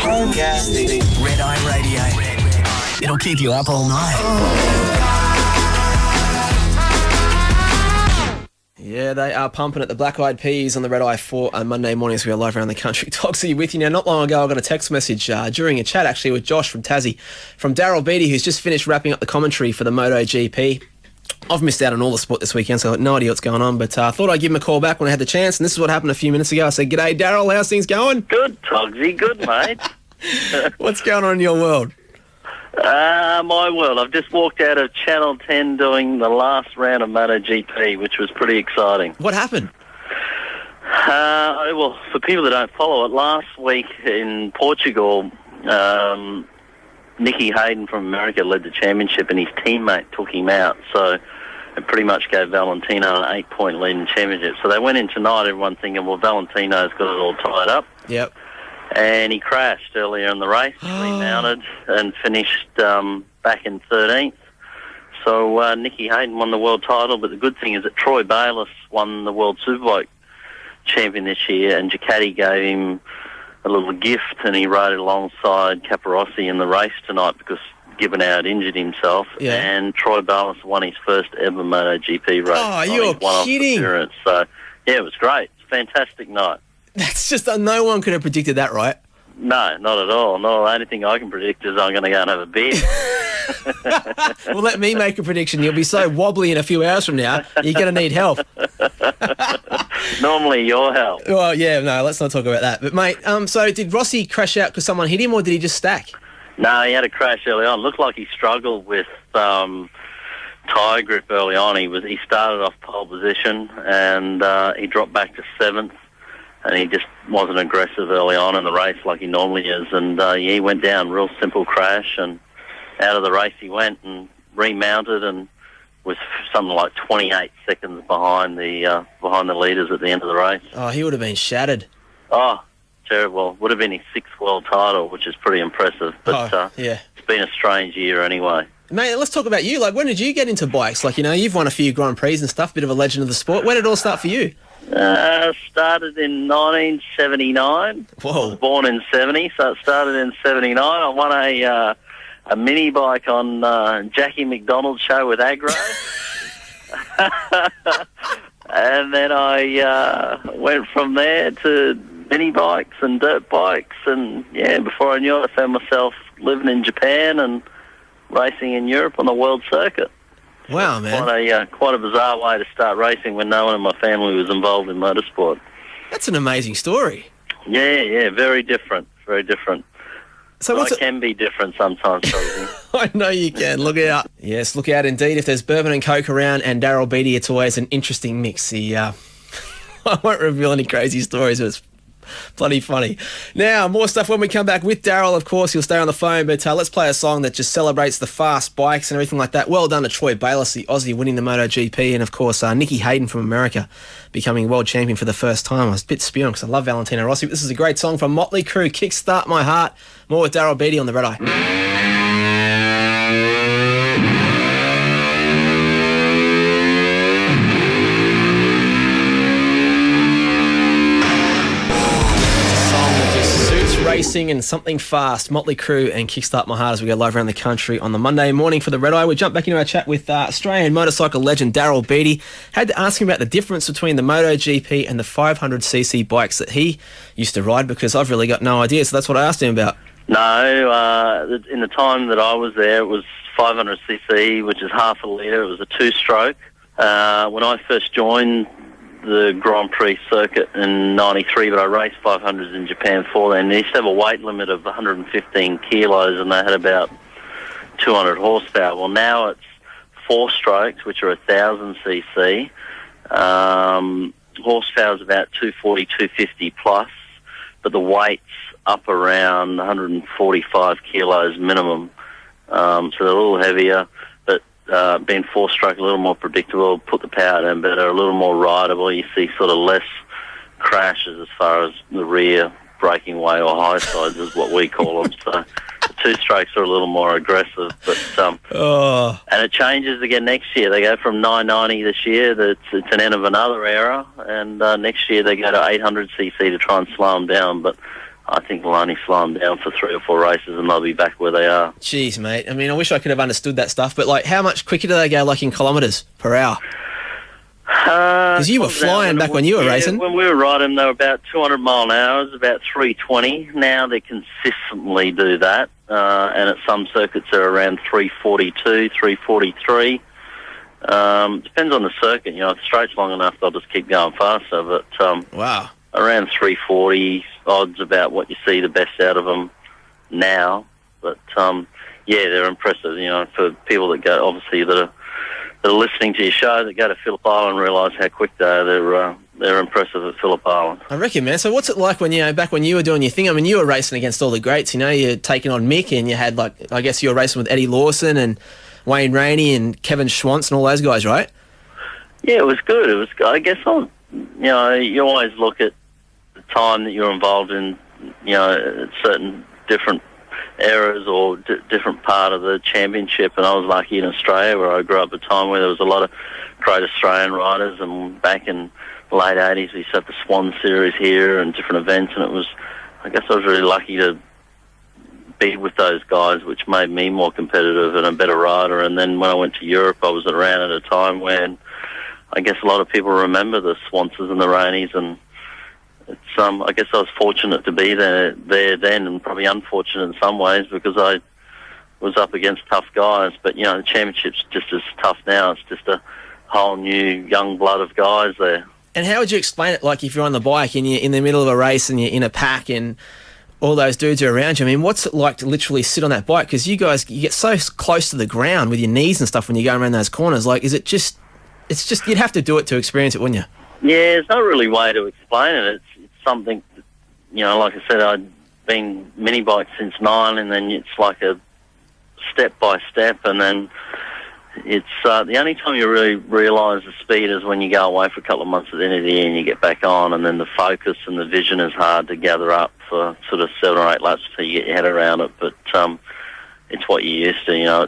Red Eye Radio. It'll keep you up all night. Yeah, they are pumping at the Black Eyed Peas on the Red Eye for Monday mornings. We are live around the country. Toxie with you now. Not long ago, I got a text message during a chat actually with Josh from Tassie, from Daryl Beattie, who's just finished wrapping up the commentary for the MotoGP. I've missed out on all the sport this weekend, so I've got no idea what's going on, but I thought I'd give him a call back when I had the chance, and this is what happened a few minutes ago. I said, "G'day, Daryl, how's things going?" Good, Togsy, good, mate. What's going on in your world? My world. I've just walked out of Channel 10 doing the last round of MotoGP, which was pretty exciting. What happened? Well, for people that don't follow it, last week in Portugal, Nicky Hayden from America led the championship and his teammate took him out, so it pretty much gave Valentino an 8-point lead in the championship. So they went in tonight, everyone thinking, well, Valentino's got it all tied up. Yep. And he crashed earlier in the race, remounted, and finished back in 13th. So Nicky Hayden won the world title, but the good thing is that Troy Bayliss won the World Superbike champion this year, and Ducati gave him a little gift, and he rode it alongside Capirossi in the race tonight because Gibernau had injured himself, and Troy Bayliss won his first ever MotoGP race. Oh, you're kidding. Appearance. So, yeah, it was great. It's a fantastic night. That's just, no one could have predicted that, right? No, not at all. No, the only thing I can predict is I'm going to go and have a beer. Well, let me make a prediction. You'll be so wobbly in a few hours from now, you're going to need help. Normally your help. Well, yeah, no, let's not talk about that. But, mate, so did Rossi crash out because someone hit him, or did he just stack? No, he had a crash early on. Looked like he struggled with tyre grip early on. He started off pole position, and he dropped back to 7th. And he just wasn't aggressive early on in the race like he normally is. And he went down, real simple crash, and out of the race he went and remounted and was something like 28 seconds behind the leaders at the end of the race. Oh, he would have been shattered. Oh, terrible. Would have been his 6th world title, which is pretty impressive. But yeah, it's been a strange year anyway. Mate, let's talk about you. Like, when did you get into bikes? Like, you've won a few Grand Prix and stuff, bit of a legend of the sport. When did it all start for you? Started in 1979. Whoa. I was born in 70, so it started in 79. I won a mini bike on Jackie McDonald's show with Agro. And then I went from there to mini bikes and dirt bikes, and before I knew it, I found myself living in Japan and racing in Europe on the world circuit. Wow, man. Quite a bizarre way to start racing when no one in my family was involved in motorsport. That's an amazing story. Yeah, very different, very different. So I can be different sometimes, I know you can. Look out. Yes, look out indeed. If there's bourbon and Coke around and Daryl Beattie, it's always an interesting mix. I won't reveal any crazy stories, but it's bloody funny. Now, more stuff when we come back with Daryl, of course. He'll stay on the phone, but let's play a song that just celebrates the fast bikes and everything like that. Well done to Troy Bayliss, the Aussie, winning the MotoGP, and, of course, Nicky Hayden from America becoming world champion for the first time. I was a bit spewing because I love Valentino Rossi, but this is a great song from Motley Crue, Kickstart My Heart. More with Daryl Beattie on the Red Eye. Racing and something fast. Motley Crue and Kickstart My Heart as we go live around the country on the Monday morning for the Red Eye. We jump back into our chat with Australian motorcycle legend Daryl Beattie. Had to ask him about the difference between the MotoGP and the 500cc bikes that he used to ride, because I've really got no idea. So that's what I asked him about. No, in the time that I was there, it was 500cc, which is half a litre. It was a 2-stroke. When I first joined the Grand Prix circuit in 93, but I raced 500s in Japan before then. They used to have a weight limit of 115 kilos, and they had about 200 horsepower. Well, now it's 4-strokes, which are 1,000cc. Horsepower is about 240, 250 plus, but the weight's up around 145 kilos minimum. So they're a little heavier, but being 4-stroke, a little more predictable, put the power down better, a little more rideable. You see sort of less crashes as far as the rear breaking way or high sides is what we call them. So the 2-strokes are a little more aggressive, but and it changes again next year. They go from 990 this year. It's an end of another era, and next year they go to 800cc to try and slow them down. But I think we'll only slow them down for 3 or 4 races and they'll be back where they are. Jeez, mate. I mean, I wish I could have understood that stuff, but, like, how much quicker do they go, like, in kilometres per hour? Because you were flying back when you were racing. When we were riding, they were about 200 mile an hour. It was about 320. Now they consistently do that, and at some circuits they're around 342, 343. Depends on the circuit. You know, if the straight's long enough, they'll just keep going faster. But wow, around 340 odds about what you see the best out of them now. But yeah, they're impressive. You know, for people that go, obviously that are listening to your show, that go to Phillip Island, realise how quick they are. They're impressive at Phillip Island. I reckon, man. So what's it like when, you know, back when you were doing your thing? I mean, you were racing against all the greats. You know, you're taking on Mick, and you had, like, I guess you were racing with Eddie Lawson and Wayne Rainey and Kevin Schwantz and all those guys, right? Yeah, it was good. It was good. I guess you know, you always look at the time that you're involved in, you know, certain different eras or different part of the championship, and I was lucky in Australia where I grew up at a time where there was a lot of great Australian riders, and back in the late 80s we set the Swan Series here and different events, and I guess I was really lucky to be with those guys, which made me more competitive and a better rider. And then when I went to Europe, I was around at a time when I guess a lot of people remember the Swanses and the Rainies, and it's I guess I was fortunate to be there then, and probably unfortunate in some ways because I was up against tough guys. But, you know, the championship's just as tough now. It's just a whole new young blood of guys there. And how would you explain it, like, if you're on the bike and you're in the middle of a race and you're in a pack and all those dudes are around you? I mean, what's it like to literally sit on that bike? Because you guys, you get so close to the ground with your knees and stuff when you go around those corners. Like, it's just, you'd have to do it to experience it, wouldn't you? Yeah, there's no really way to explain it. It's something, you know, like I said, I'd been mini bike since 9, and then it's like a step by step, and then it's the only time you really realise the speed is when you go away for a couple of months at the end of the year and you get back on, and then the focus and the vision is hard to gather up for sort of 7 or 8 laps till you get your head around it. But it's what you're used to, you know.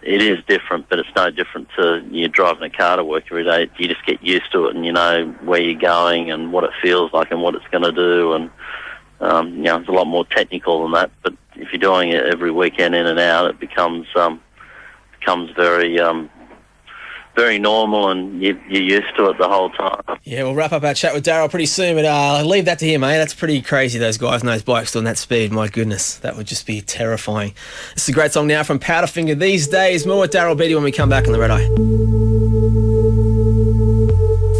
It is different, but it's no different to you driving a car to work every day. You just get used to it, and you know where you're going and what it feels like and what it's going to do. And you know, it's a lot more technical than that. But if you're doing it every weekend in and out, it becomes very very normal, and you're used to it the whole time. Yeah, we'll wrap up our chat with Daryl pretty soon, but I'll leave that to him, mate. That's pretty crazy, those guys on those bikes doing that speed. My goodness, that would just be terrifying. This is a great song now from Powderfinger, These Days. More with Daryl Beattie when we come back on the Red Eye.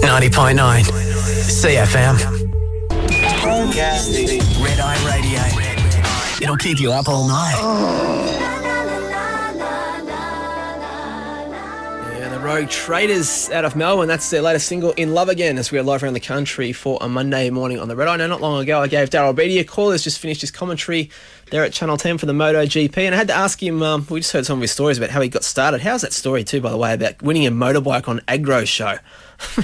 90.9 CFM. Red Eye Radio. It'll keep you up all night. Rogue Traders out of Melbourne. That's their latest single, In Love Again, as we are live around the country for a Monday morning on the Red Eye. Now, not long ago, I gave Daryl Beattie a call. He's just finished his commentary there at Channel 10 for the MotoGP, and I had to ask him, we just heard some of his stories about how he got started. How's that story too, by the way, about winning a motorbike on Agro's show?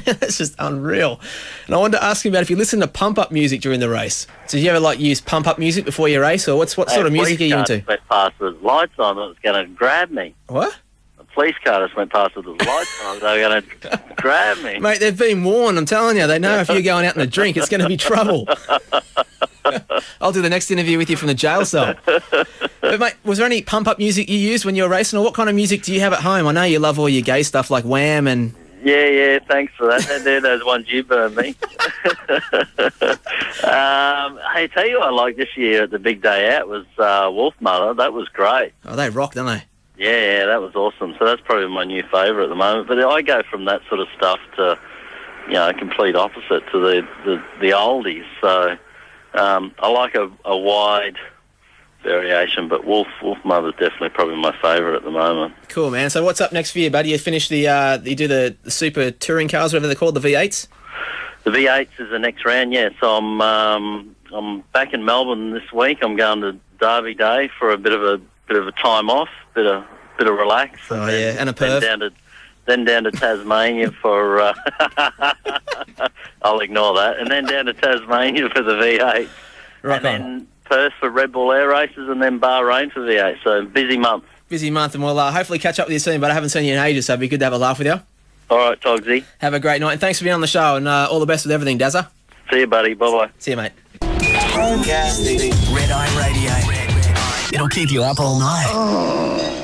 That's just unreal. And I wanted to ask him about if you listen to pump-up music during the race. So did you ever, like, use pump-up music before your race, or what sort of music are you into? Went past with lights on, it was going to grab me. What? Police car just went past with the lights on. They were going to grab me. Mate, they've been warned. I'm telling you. They know if you're going out in a drink, it's going to be trouble. I'll do the next interview with you from the jail cell. But, mate, was there any pump-up music you used when you were racing, or what kind of music do you have at home? I know you love all your gay stuff like Wham and... Yeah, thanks for that. They're those ones you burned me. Hey, tell you what I liked this year at the big day out was Wolf Mother. That was great. Oh, they rock, don't they? Yeah, that was awesome. So that's probably my new favourite at the moment. But I go from that sort of stuff to, you know, complete opposite to the oldies. So I like a wide variation, but Wolf Mother's definitely probably my favourite at the moment. Cool, man. So what's up next for you, buddy? You finish you do the super touring cars, whatever they're called, the V8s? The V8s is the next round, yeah. So I'm back in Melbourne this week. I'm going to Derby Day for a bit of a time off, bit of relax. Oh, yeah, and a perv. Then down to Tasmania for... I'll ignore that. And then down to Tasmania for the V8. Right, and then Perth for Red Bull Air Races, and then Bahrain for V8. So busy month. Busy month, and we'll hopefully catch up with you soon, but I haven't seen you in ages, so it'd be good to have a laugh with you. All right, Togsy. Have a great night, and thanks for being on the show, and all the best with everything, Dazza. See you, buddy. Bye-bye. See you, mate. Red Eye Radio. It'll keep you up all night.